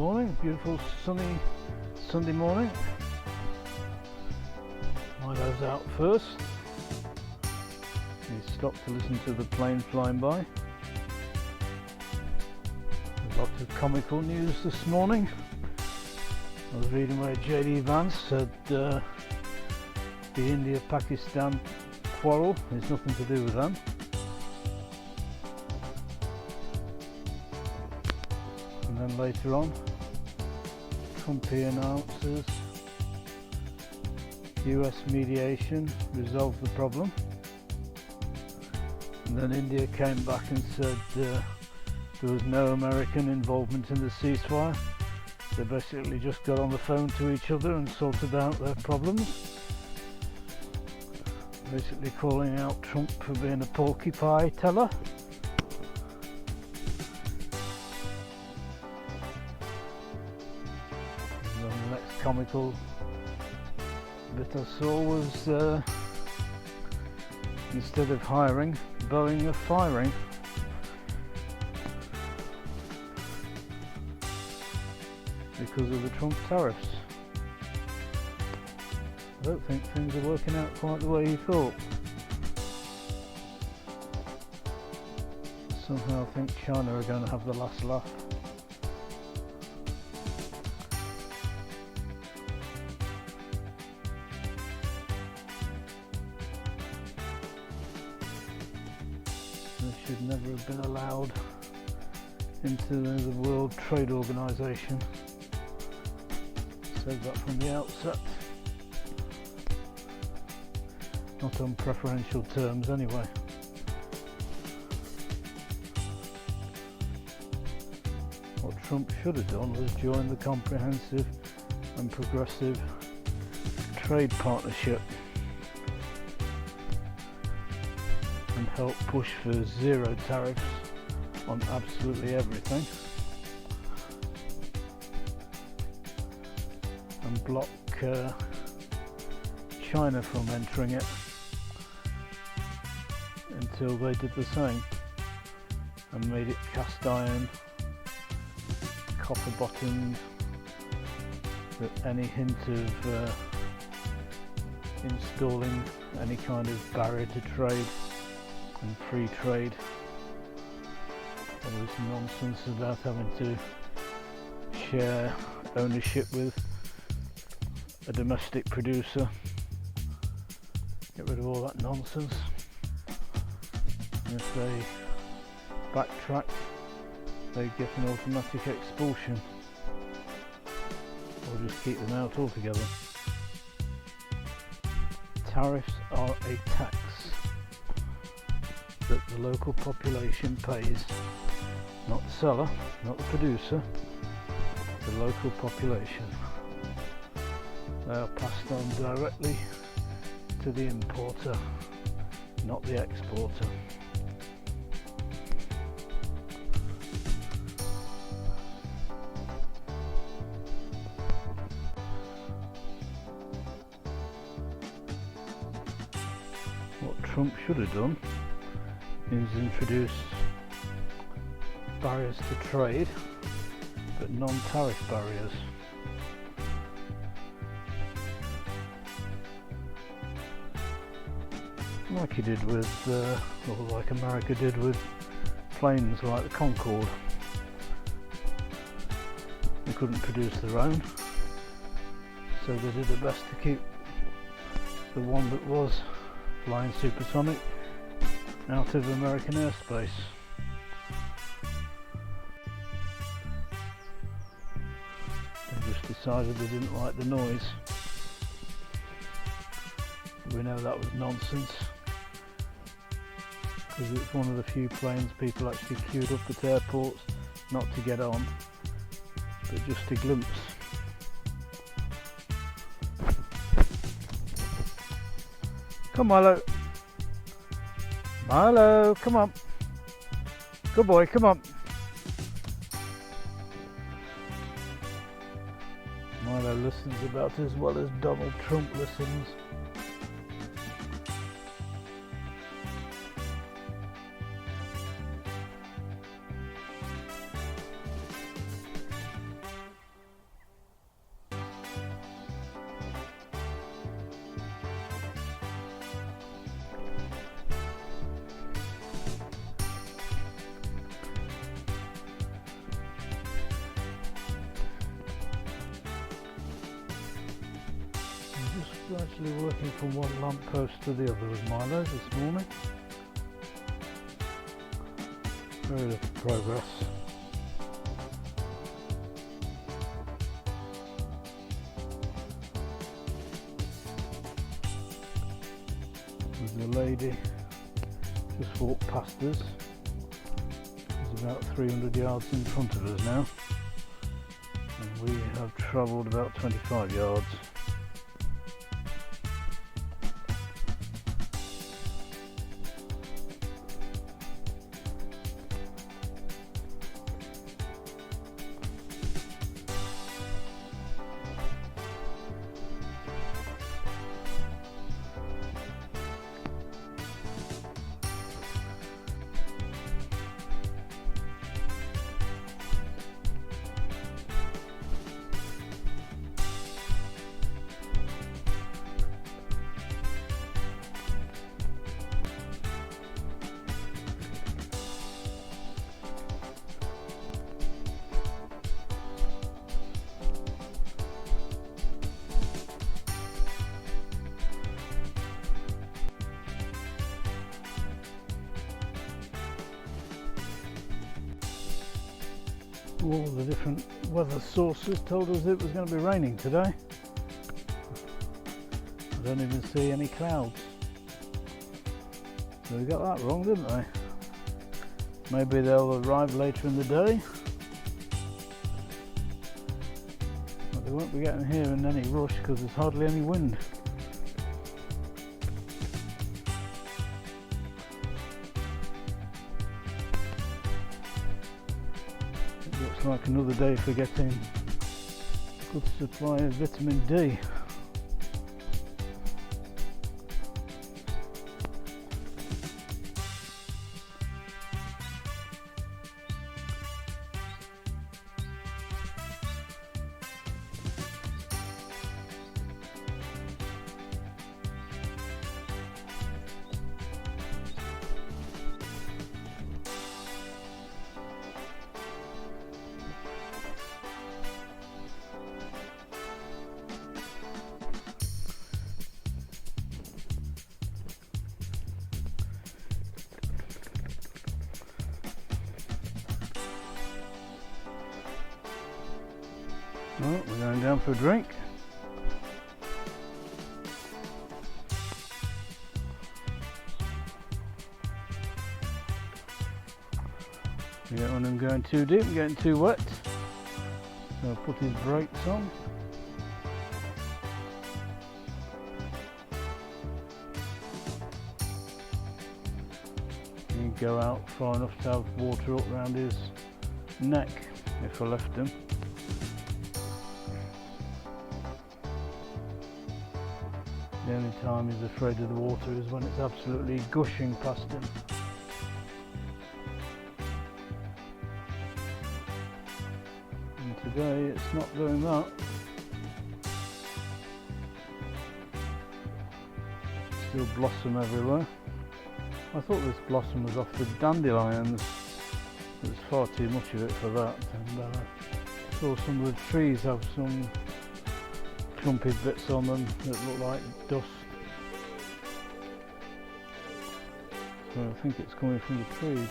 morning, beautiful sunny Sunday morning. Milo's out first. He stopped to listen to the plane flying by. There's lots of comical news this morning. I was reading where J.D. Vance said the India-Pakistan quarrel has nothing to do with them. And then later on, Trump announces US mediation resolved the problem. And then India came back and said there was no American involvement in the ceasefire. They basically just got on the phone to each other and sorted out their problems. Basically calling out Trump for being a porky pie teller. And then the next comical bit I saw was instead of hiring, Boeing are firing. Because of the Trump tariffs. I don't think things are working out quite the way he thought. Somehow I think China are going to have the last laugh. They should never have been allowed into the World Trade Organization. Said that from the outset. Not on preferential terms anyway. What Trump should have done was join the comprehensive and progressive trade partnership and help push for zero tariffs on absolutely everything. And block China from entering it until they did the same and made it cast iron, copper bottomed, that any hint of installing any kind of barrier to trade and free trade, all this nonsense about having to share ownership with a domestic producer. Get rid of all that nonsense. And if they backtrack, they get an automatic expulsion, or just keep them out altogether. Tariffs are a tax that the local population pays, not the seller, not the producer, the local population. They are passed on directly to the importer, not the exporter. What Trump should have done is introduce barriers to trade, but non-tariff barriers. Like he did with, or like America did with planes like the Concorde. They couldn't produce their own, so they did their best to keep the one that was flying supersonic out of American airspace. They just decided they didn't like the noise. We know that was nonsense, because it's one of the few planes people actually queued up at airports not to get on, but just to glimpse. Come Milo! Milo, come on! Good boy, come on! Milo listens about as well as Donald Trump listens. Gradually working from one lamppost to the other with Milo this morning. Very little progress. There's a lady just walked past us. She's about 300 yards in front of us now, and we have travelled about 25 yards. All the different weather sources told us it was going to be raining today. I don't even see any clouds. So we got that wrong, didn't they? Maybe they'll arrive later in the day. But they won't be getting here in any rush because there's hardly any wind. Looks like another day for getting a good supply of vitamin D. Well, we're going down for a drink. We don't want him going too deep and getting too wet. So I'll put his brakes on. He'd go out far enough to have water up around his neck if I left him. The only time he's afraid of the water is when it's absolutely gushing past him. And today it's not doing that. Still blossom everywhere. I thought this blossom was off the dandelions. There's far too much of it for that. And saw some of the trees have some clumpy bits on them that look like dust. So I think it's coming from the trees.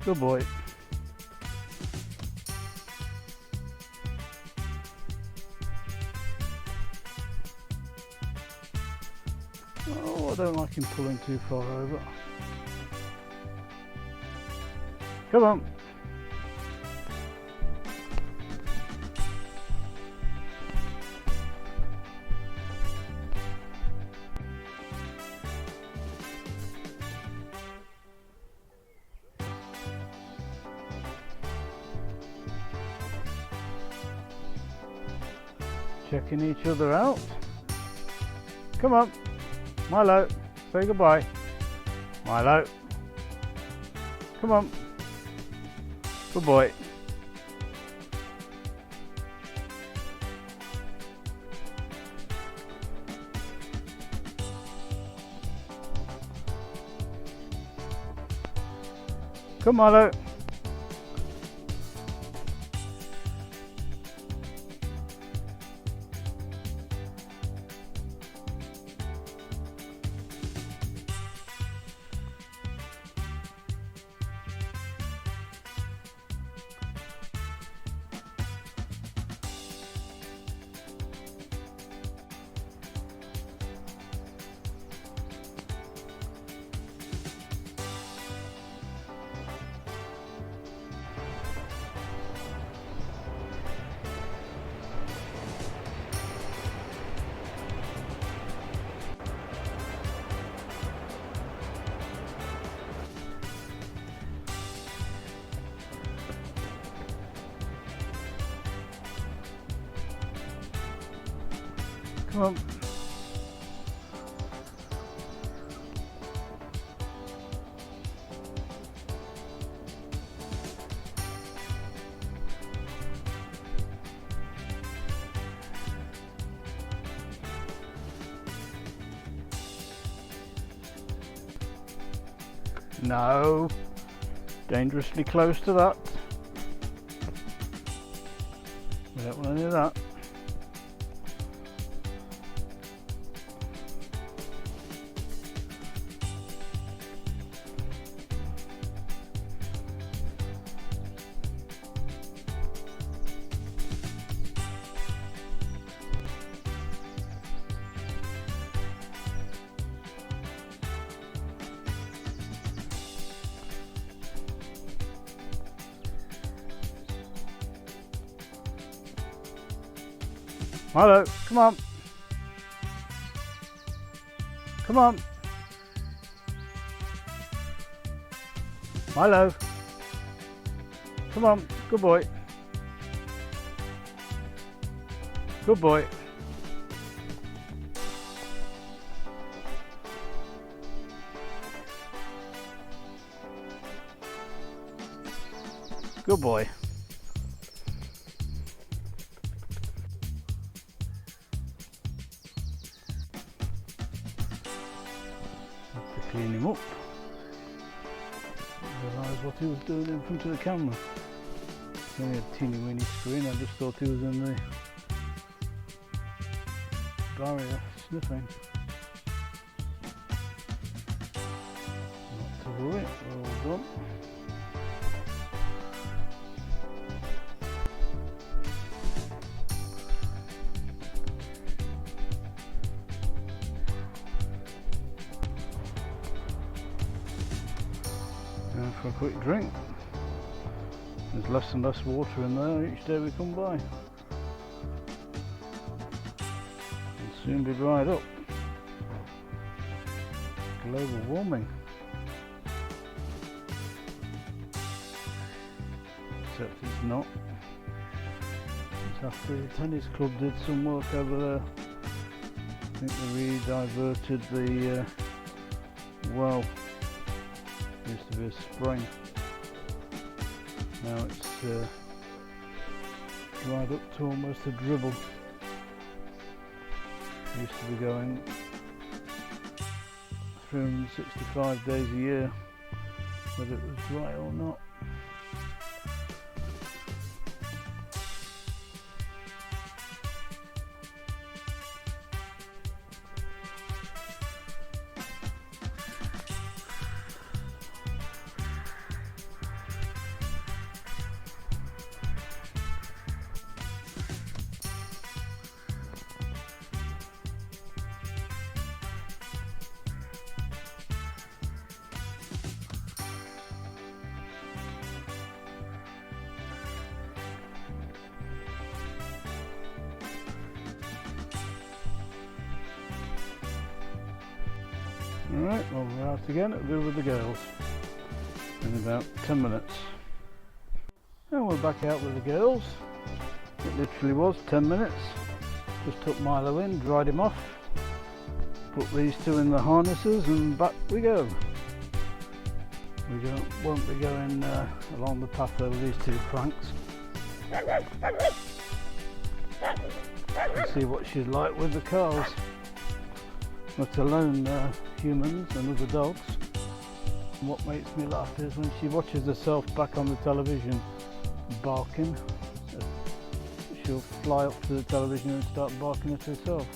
Good boy. Oh, I don't like him pulling too far over. Come on. Checking each other out. Come on, Milo, say goodbye. Milo, Come on. Good boy. Come Milo. Come on. No, dangerously close to that. We don't want any of that. Milo, come on. Come on. Milo. Come on, good boy. Good boy. Good boy. Clean him up. Realised what he was doing in front of the camera. It's only a teeny weeny screen, I just thought he was in the barrier sniffing. Not to worry, we're all done. For a quick drink. There's less and less water in there each day we come by. It'll soon be dried up. Global warming. Except it's not. It's after the tennis club did some work over there. I think they re-diverted the well. Used to be a spring. Now it's dried up to almost a dribble. Used to be going 365 days a year, whether it was dry or not. Alright, well we're out again. It'll be with the girls in about 10 minutes. And we're back out with the girls. It literally was 10 minutes. Just took Milo in, dried him off, put these two in the harnesses and back we go. won't be going along the path over these two cranks. See what she's like with the cars, let alone humans and other dogs. And what makes me laugh is when she watches herself back on the television barking, she'll fly up to the television and start barking at herself.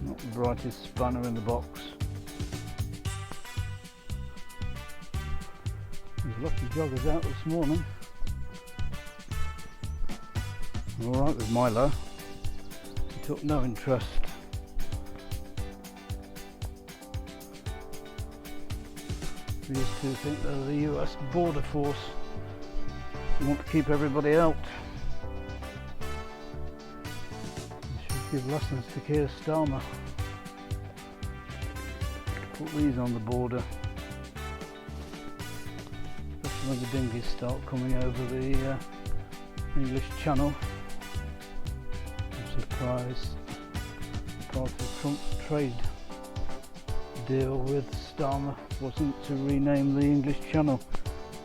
Not the brightest spanner in the box. There's lucky joggers out this morning. Alright with Milo. He took no interest. These two think they're the US border force. They want to keep everybody out. They should give lessons to Keir Starmer. Put these on the border. Especially when the dinghies start coming over the English Channel. I'm surprised part of Trump's trade deal with Starmer wasn't to rename the English Channel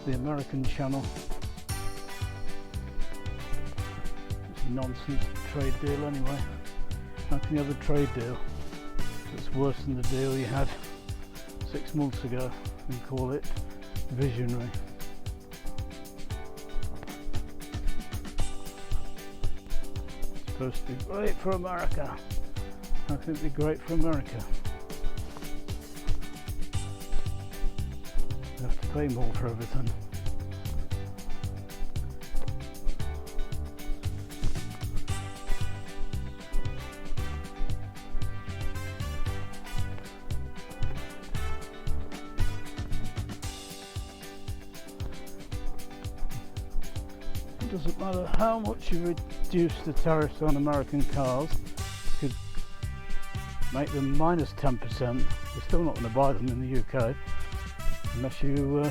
the American Channel. It's a nonsense trade deal anyway. How can you have a trade deal that's worse than the deal you had 6 months ago and call it visionary? It's supposed to be great for America. How can it be great for America? You have to pay more for everything. It doesn't matter how much you reduce the tariffs on American cars, you could make them minus 10%, we're still not going to buy them in the UK unless you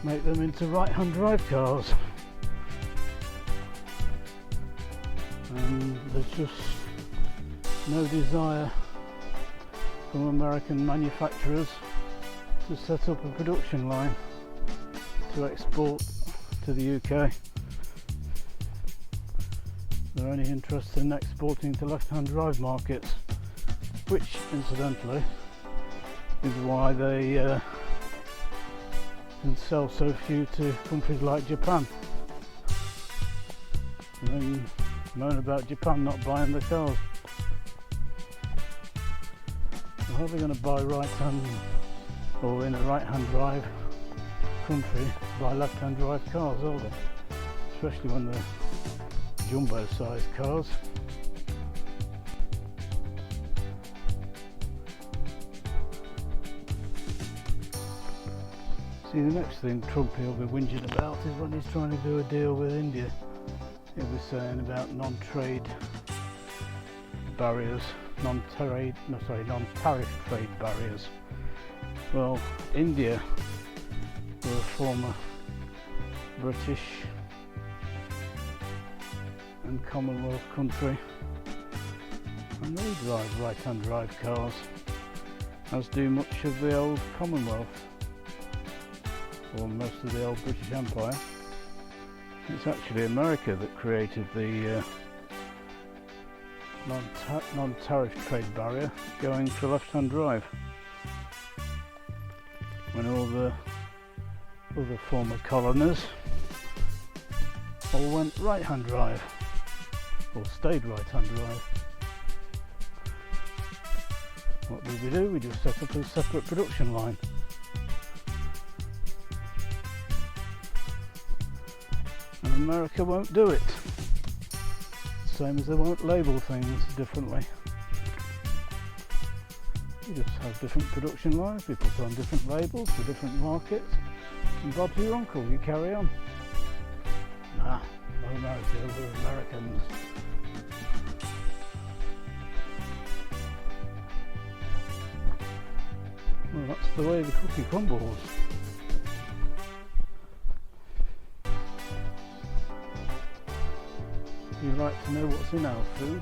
make them into right-hand drive cars. And there's just no desire from American manufacturers to set up a production line to export to the UK. They're only interested in exporting to left-hand drive markets, which incidentally is why they can sell so few to countries like Japan, and then moan about Japan not buying the cars. So how are they going to buy right-hand, or in a right-hand drive country, buy left-hand drive cars, are they? Especially when they're jumbo-sized cars. See, the next thing Trump will be whinging about is when he's trying to do a deal with India. He'll be saying about non-trade barriers, non-tariff trade barriers. Well, India were a former British and Commonwealth country, and they drive right-hand drive cars, as do much of the old Commonwealth, or most of the old British Empire. It's actually America that created the non-tariff trade barrier going for left-hand drive, when all the other former colonies all went right-hand drive, or stayed right-hand drive. What did we do? We just set up a separate production line. And America won't do it. Same as they won't label things differently. You just have different production lines, we put on different labels for different markets, and Bob's your uncle, you carry on. Nah, no America, we're Americans. Well, that's the way the cookie crumbles. You like to know what's in our food?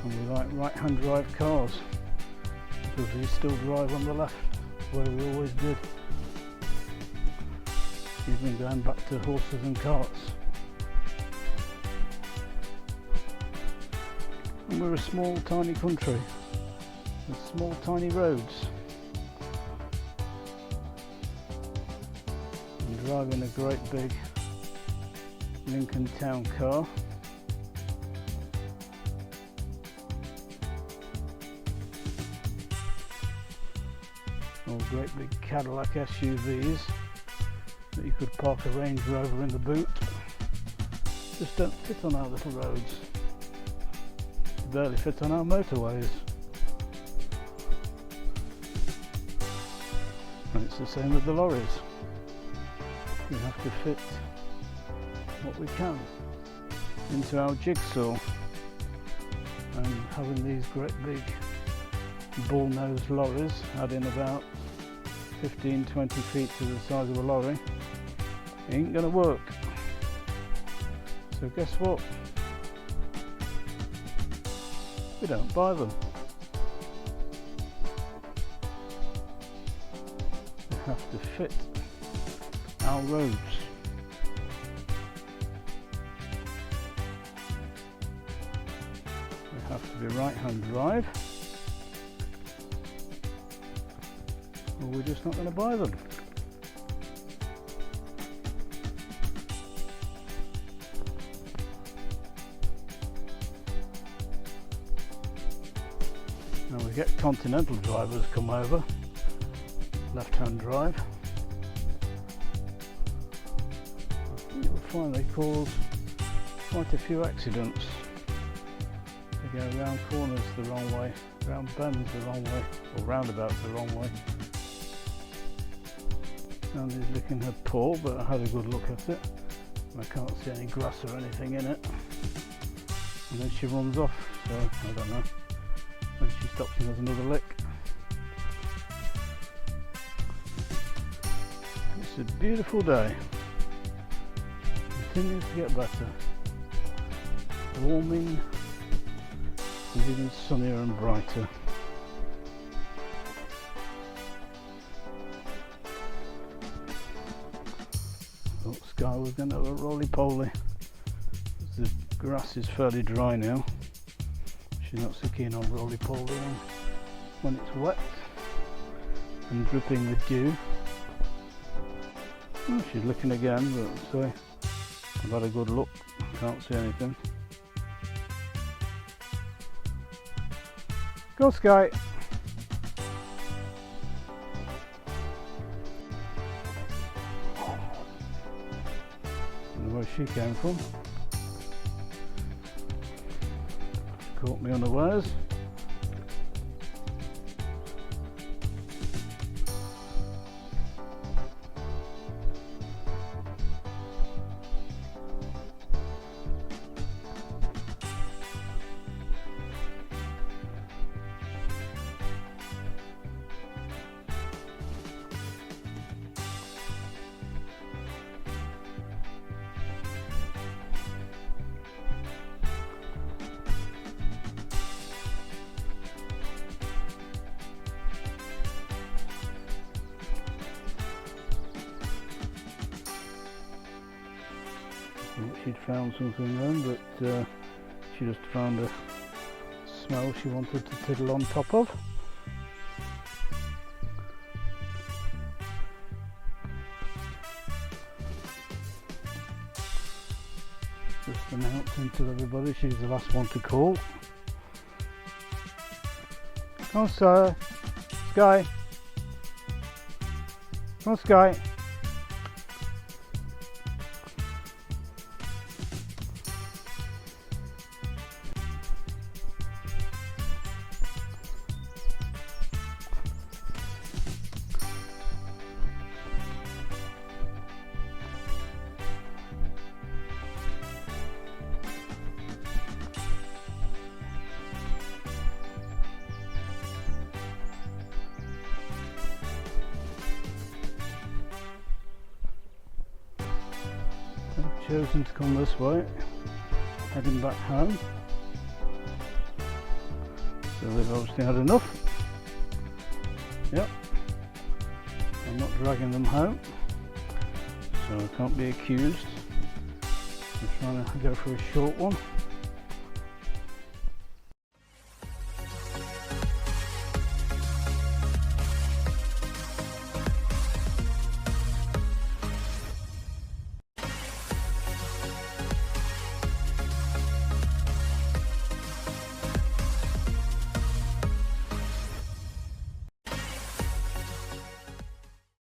and we like right-hand drive cars because we still drive on the left where we always did, even going back to horses and carts. And we're a small tiny country with small tiny roads, and driving a great big Lincoln Town car. Or great big Cadillac SUVs that you could park a Range Rover in the boot, just don't fit on our little roads. Barely fit on our motorways. And it's the same with the lorries. We have to fit what we can into our jigsaw, and having these great big bull-nosed lorries adding about 15-20 feet to the size of a lorry ain't gonna work. So guess what? We don't buy them. They have to fit our roads. They have to be right-hand drive, or we're just not going to buy them. Now we get continental drivers come over, left-hand drive. I think you'll find they cause quite a few accidents. They go round corners the wrong way, round bends the wrong way, or roundabouts the wrong way. Sandy's licking her paw, but I had a good look at it. I can't see any grass or anything in it. And then she runs off, so I don't know. When she stops and has another lick. It's a beautiful day. Continues to get better. Warming and even sunnier and brighter. Thought Skye was going to have a roly-poly. The grass is fairly dry now. She's not so keen on roly-polying when it's wet and dripping with dew. Oh, she's licking again, but so I've had a good look, can't see anything. Go Skye! Don't know where she came from. Caught me unawares. She'd found something then, but she just found a smell she wanted to tiddle on top of. Just announcing to everybody she's the last one to call. Come on, sir. Skye. Come on, Skye. Chosen to come this way, heading back home. So they've obviously had enough. Yep. I'm not dragging them home, so I can't be accused of trying to go for a short one.